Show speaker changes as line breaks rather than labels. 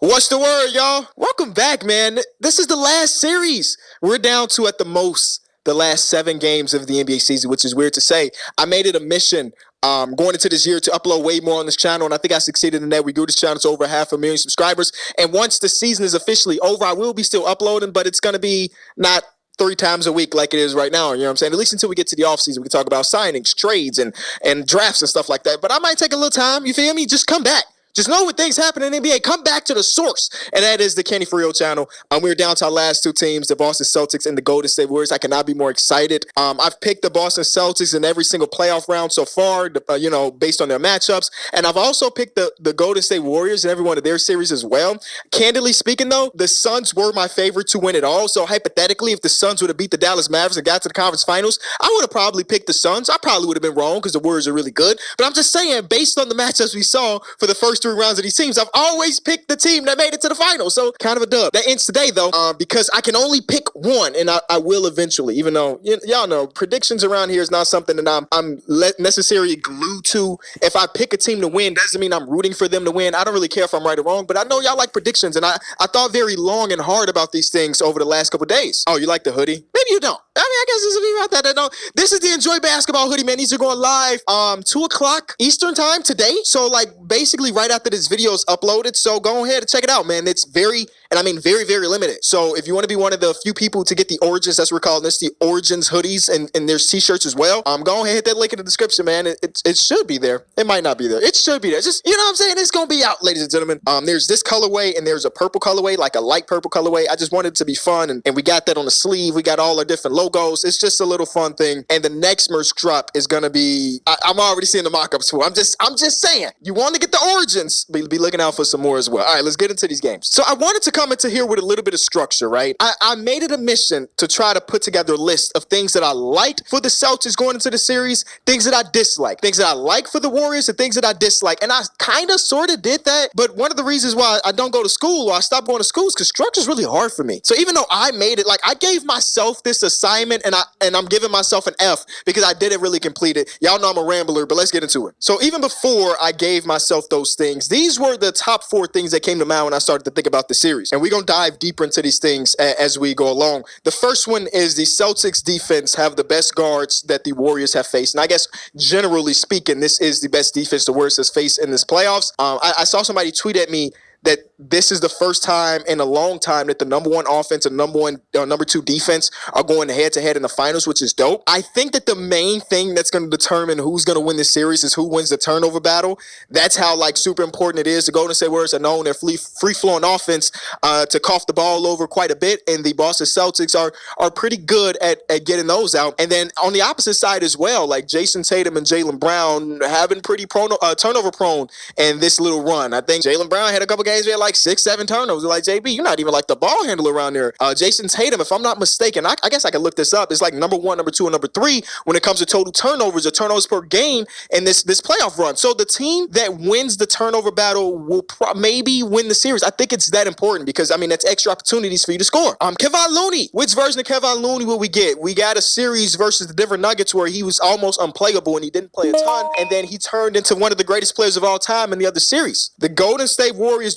What's the word, y'all? Welcome back, man. This is the last series. We're down to, at the most, the last 7 games of the NBA season, which is weird to say. I made it a mission going into this year to upload way more on this channel, and I think I succeeded in that. We grew this channel to over 500,000 subscribers, and once the season is officially over, I will be still uploading, but it's going to be not 3 times a week like it is right now. You know what I'm saying? At least until we get to the offseason, we can talk about signings, trades, and drafts and stuff like that. But I might take a little time. You feel me? Just come back. Just know when things happen in the NBA, come back to the source. And that is the Kenny For channel. We're down to our last 2 teams, the Boston Celtics and the Golden State Warriors. I cannot be more excited. I've picked the Boston Celtics in every single playoff round so far, based on their matchups. And I've also picked the Golden State Warriors in every one of their series as well. Candidly speaking, though, the Suns were my favorite to win it all. So hypothetically, if the Suns would have beat the Dallas Mavericks and got to the conference finals, I would have probably picked the Suns. I probably would have been wrong because the Warriors are really good. But I'm just saying, based on the matchups we saw for the first 3 rounds of these teams, I've always picked the team that made it to the finals. So kind of a dub. That ends today, though, because I can only pick one, and I will eventually, even though y'all know predictions around here is not something that I'm necessarily glued to. If I pick a team to win, doesn't mean I'm rooting for them to win. I don't really care if I'm right or wrong, but I know y'all like predictions, and I thought very long and hard about these things over the last couple days. Oh, you like the hoodie? Maybe you don't. I mean, I guess there's a few out there that don't. This is the Enjoy Basketball hoodie, man. These are going live 2 o'clock Eastern time today. So like basically right after this video is uploaded. So go ahead and check it out, man. It's very, and I mean very, very limited. So if you want to be one of the few people to get the Origins, that's what we're calling this, the Origins hoodies, and there's t-shirts as well. Go ahead, hit that link in the description, man. It should be there. It might not be there. It should be there. Just, you know what I'm saying? It's gonna be out, ladies and gentlemen. There's this colorway and there's a purple colorway, like a light purple colorway. I just wanted it to be fun, and we got that on the sleeve. We got all our different logos. It's just a little fun thing. And the next merch drop is gonna be, I'm already seeing the mock-ups for. I'm just saying, you want to get the Origins, be looking out for some more as well. All right, let's get into these games. So I wanted to come into here with a little bit of structure, right? I made it a mission to try to put together a list of things that I liked for the Celtics going into the series, things that I dislike, things that I like for the Warriors, and things that I dislike. And I kind of sort of did that, but one of the reasons why I don't go to school or I stopped going to school is because structure is really hard for me. So even though I made it, like I gave myself this assignment, and I'm giving myself an F because I didn't really complete it. Y'all know I'm a rambler, but let's get into it. So even before I gave myself those things, these were the top 4 things that came to mind when I started to think about the series. And we're going to dive deeper into these things as we go along. The first one is the Celtics defense have the best guards that the Warriors have faced. And I guess generally speaking, this is the best defense the Warriors has faced in this playoffs. I saw somebody tweet at me that this is the first time in a long time that the number 1 offense and number 2 defense are going head-to-head in the finals, which is dope. I think that the main thing that's going to determine who's going to win this series is who wins the turnover battle. That's how like super important it is. The Golden State Warriors are known their free-flowing offense to cough the ball over quite a bit, and the Boston Celtics are pretty good at getting those out. And then on the opposite side as well, like Jason Tatum and Jaylen Brown have been pretty turnover prone in this little run. I think Jaylen Brown had a couple games where he had like 6-7 turnovers. Like, JB, you're not even like the ball handler around there. Jason Tatum, if I'm not mistaken, I guess I can look this up. It's like number 1, number 2, and number 3 when it comes to total turnovers or turnovers per game in this playoff run. So the team that wins the turnover battle will maybe win the series. I think it's that important because, I mean, that's extra opportunities for you to score. Kevon Looney. Which version of Kevon Looney will we get? We got a series versus the Denver Nuggets where he was almost unplayable and he didn't play a ton, and then he turned into one of the greatest players of all time in the other series. The Golden State Warriors